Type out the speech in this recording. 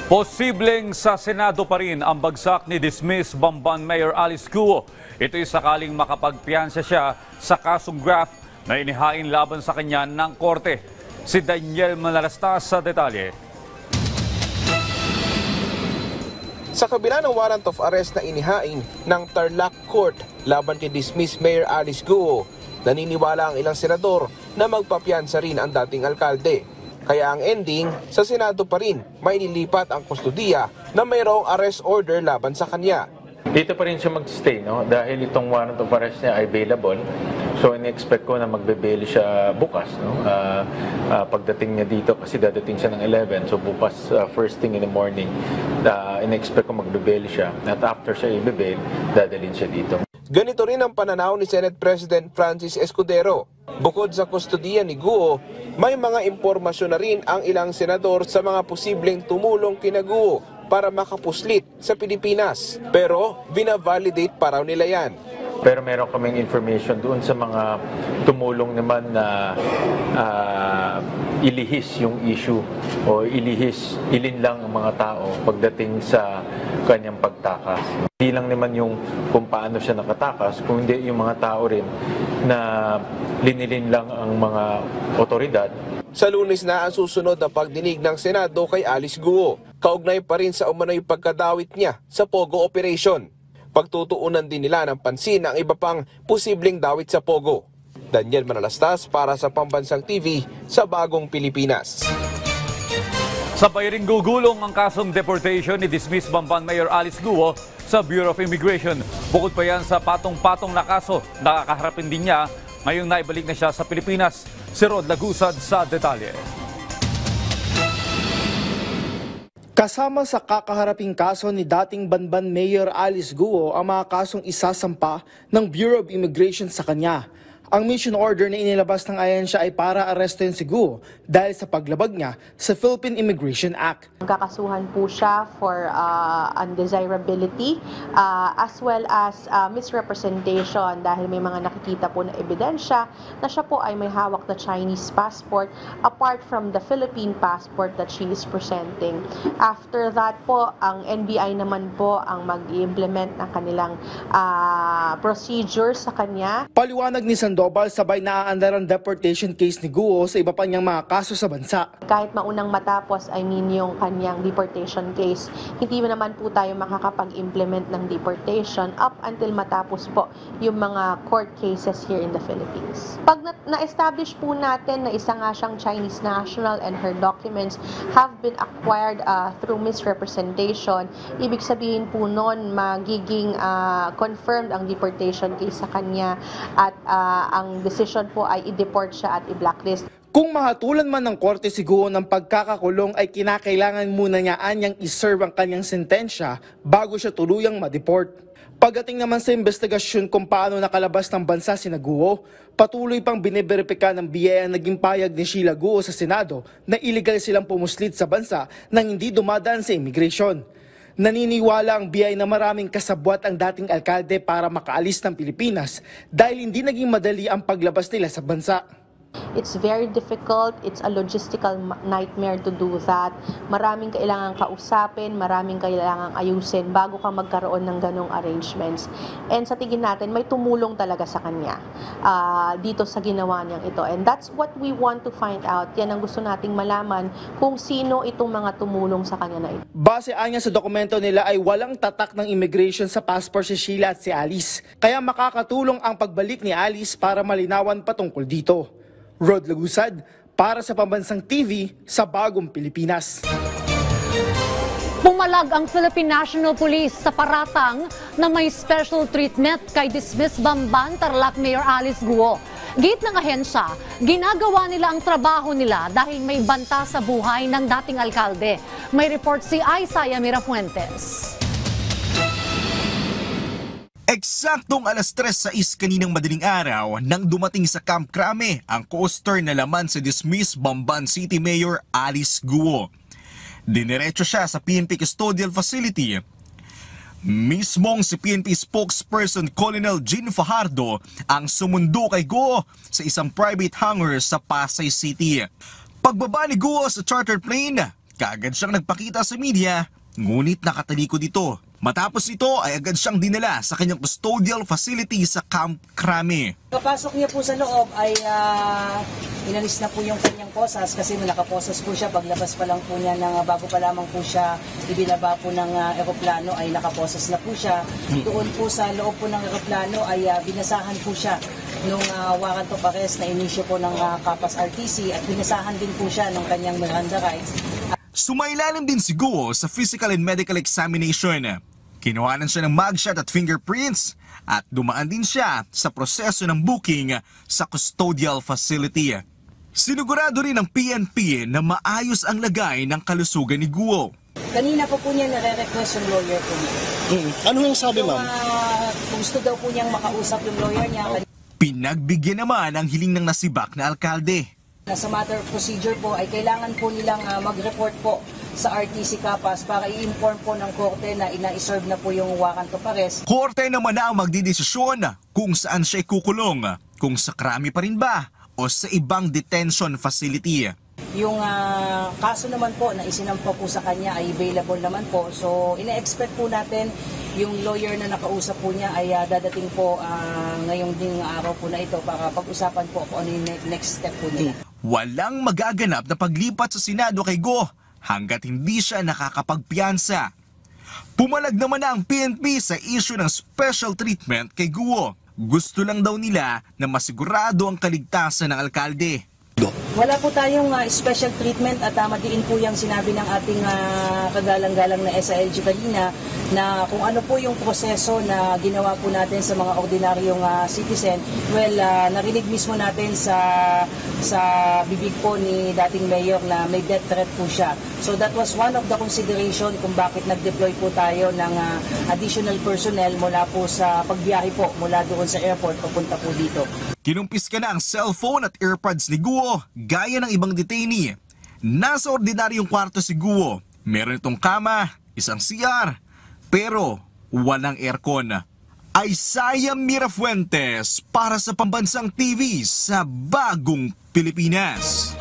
Posibleng sa Senado pa rin ang bagsak ni dismiss Bamban Mayor Alice Guo. Ito'y sakaling makapagpiyansa siya sa kasong graft na inihain laban sa kanya ng korte. Si Daniel Manalastas sa detalye. Sa kabila ng warrant of arrest na inihain ng Tarlac Court laban kay dismiss Mayor Alice Guo, naniniwala ang ilang senador na magpapiyansa rin ang dating alkalde. Kaya ang ending, sa Senado pa rin may nilipat ang kustudiya na mayroong arrest order laban sa kanya. Dito pa rin siya mag-stay, no? Dahil itong warrant of arrest niya ay available. So in-expect ko na magbe-bail siya bukas, no? Pagdating niya dito, kasi dadating siya ng 11. So bukas, first thing in the morning, in-expect ko magbe-bail siya. At after siya i-bail, dadalhin siya dito. Ganito rin ang pananaw ni Senate President Francis Escudero. Bukod sa kustudiya ni Guo, may mga impormasyon na rin ang ilang senador sa mga posibleng tumulong kina Guo para makapuslit sa Pilipinas. Pero binavalidate pa raw nila yan. Pero meron kaming information doon sa mga tumulong naman na ilihis yung issue o ilin lang ang mga tao pagdating sa kanyang pagtakas. Hindi lang naman yung kung paano siya nakatakas, kung hindi yung mga tao rin na linilin lang ang mga otoridad. Sa Lunes na ang susunod na pagdinig ng Senado kay Alice Guo. Kaugnay pa rin sa umano'y pagkadawit niya sa Pogo Operation. Pagtutuunan din nila ng pansin ang iba pang posibleng dawit sa Pogo. Daniel Manalastas para sa Pambansang TV sa Bagong Pilipinas. Sabay ring gugulong ang kasong deportation ni dismiss Bamban Mayor Alice Guo sa Bureau of Immigration. Bukod pa yan sa patong-patong na kaso, nakakaharapin din niya ngayong naibalik na siya sa Pilipinas. Si Rod Lagusad sa detalye. Kasama sa kakaharaping kaso ni dating Bamban Mayor Alice Guo ang mga kasong isasampa ng Bureau of Immigration sa kanya. Ang mission order na inilabas ng ahensya ay para arestuhin si Guo dahil sa paglabag niya sa Philippine Immigration Act. Kakasuhan po siya for undesirability as well as misrepresentation dahil may mga nakikita po na ebidensya na siya po ay may hawak na Chinese passport apart from the Philippine passport that she is presenting. After that po, ang NBI naman po ang mag-implement ng kanilang procedures sa kanya. Paliwanag ni Sandoval, sabay naaandar ang deportation case ni Guo sa iba pa niyang mga kaso sa bansa. Kahit maunang matapos, yung kanyang deportation case, hindi naman po tayo makakapag-implement ng deportation up until matapos po yung mga court cases here in the Philippines. Pag na-establish po natin na isa nga siyang Chinese national and her documents have been acquired through misrepresentation, ibig sabihin po nun magiging confirmed ang deportation case sa kanya at ang decision po ay i-deport siya at i-blacklist. Kung mahatulan man ng korte si Guo ng pagkakakulong ay kinakailangan muna niya anyang iserve ang kanyang sentensya bago siya tuluyang ma-deport. Pagdating naman sa investigasyon kung paano nakalabas ng bansa si Guo, patuloy pang biniberipika ng BIA ang naging payag ni Sheila Guo sa Senado na illegal silang pumuslit sa bansa nang hindi dumadaan sa immigration. Naniniwala ang BIA na maraming kasabwat ang dating alkalde para makaalis ng Pilipinas dahil hindi naging madali ang paglabas nila sa bansa. It's very difficult. It's a logistical nightmare to do that. Maraming kailangang kausapin, maraming kailangang ayusin bago ka magkaroon ng ganong arrangements. And sa tingin natin, may tumulong talaga sa kanya dito sa ginawa niyang ito. And that's what we want to find out. Yan ang gusto nating malaman kung sino itong mga tumulong sa kanya na ito. Base anya sa dokumento nila ay walang tatak ng immigration sa passport si Sheila at si Alice. Kaya makakatulong ang pagbalik ni Alice para malinawan patungkol dito. Rod Lagusad para sa Pambansang TV sa Bagong Pilipinas. Pumalag ang Philippine National Police sa paratang na may special treatment kay dismiss Bamban Tarlac Mayor Alice Guo. Git ng ahensya, ginagawa nila ang trabaho nila dahil may banta sa buhay ng dating alkalde. May report si Isaiah Mirafuentes. Eksaktong alas 3:06 kaninang madaling araw nang dumating sa Camp Crame ang coaster na laman sa dismiss Bamban City Mayor Alice Guo. Diniretso siya sa PNP Custodial Facility. Mismong si PNP spokesperson Colonel Jean Fajardo ang sumundo kay Guo sa isang private hangar sa Pasay City. Pagbaba ni Guo sa chartered plane, kaagad siyang nagpakita sa media, ngunit nakatalikod ito. Matapos ito ay agad siyang dinala sa kanyang custodial facility sa Camp Crame. Kapasok niya po sa loob ay inalis na po yung kanyang posas kasi nakaposas po siya paglabas pa lang po niya bago pa lamang po siya ibinaba po ng eroplano ay nakaposas na po siya. Doon po sa loob po ng eroplano ay binasahan po siya nung warrant of arrest na inisyo po ng Kapas RTC at binasahan din po siya ng kanyang Miranda rights. Sumailalim din si Guo sa physical and medical examination. Kinuhanan siya ng mugshot at fingerprints at dumaan din siya sa proseso ng booking sa custodial facility. Sinigurado rin ng PNP na maayos ang lagay ng kalusugan ni Guo. Kanina po niya nare-request yung lawyer po niya. Ano yung sabi, ma'am? Gusto daw po niyang makausap yung lawyer niya. Pinagbigyan naman ang hiling ng nasibak na alkalde. Sa matter of procedure po ay kailangan po nilang mag-report po sa RTC Kapas para i-inform po ng korte na ina-serve na po yung warrant of arrest. Korte naman na ang magdidesisyon kung saan siya ikukulong, kung sa Crame pa rin ba o sa ibang detention facility. Yung kaso naman po na isinampa po sa kanya ay available naman po. So ina-expect po natin yung lawyer na nakausap po niya ay dadating po ngayong ding araw po na ito para pag-usapan po kung ano yung next step po nila. Walang magaganap na paglipat sa Senado kay Guo hanggat hindi siya nakakapagpiyansa. Pumalag naman na ang PNP sa issue ng special treatment kay Guo. Gusto lang daw nila na masigurado ang kaligtasan ng alkalde. Wala po tayong special treatment at madiin po yung sinabi ng ating kagalang-galang na SILG kanina na kung ano po yung proseso na ginawa po natin sa mga ordinaryong citizen. Well, narinig mismo natin sa bibig po ni dating mayor na may death threat po siya. So that was one of the consideration kung bakit nag-deploy po tayo ng additional personnel mula po sa pagbiyahe po mula doon sa airport papunta po dito. Kinumpis ka na ang cellphone at earpods ni Guo gaya ng ibang detainee. Nasa ordinaryong kwarto si Guo. Meron itong kama, isang CR, pero walang aircon. Isaiah Mirafuentes para sa Pambansang TV sa Bagong Pilipinas.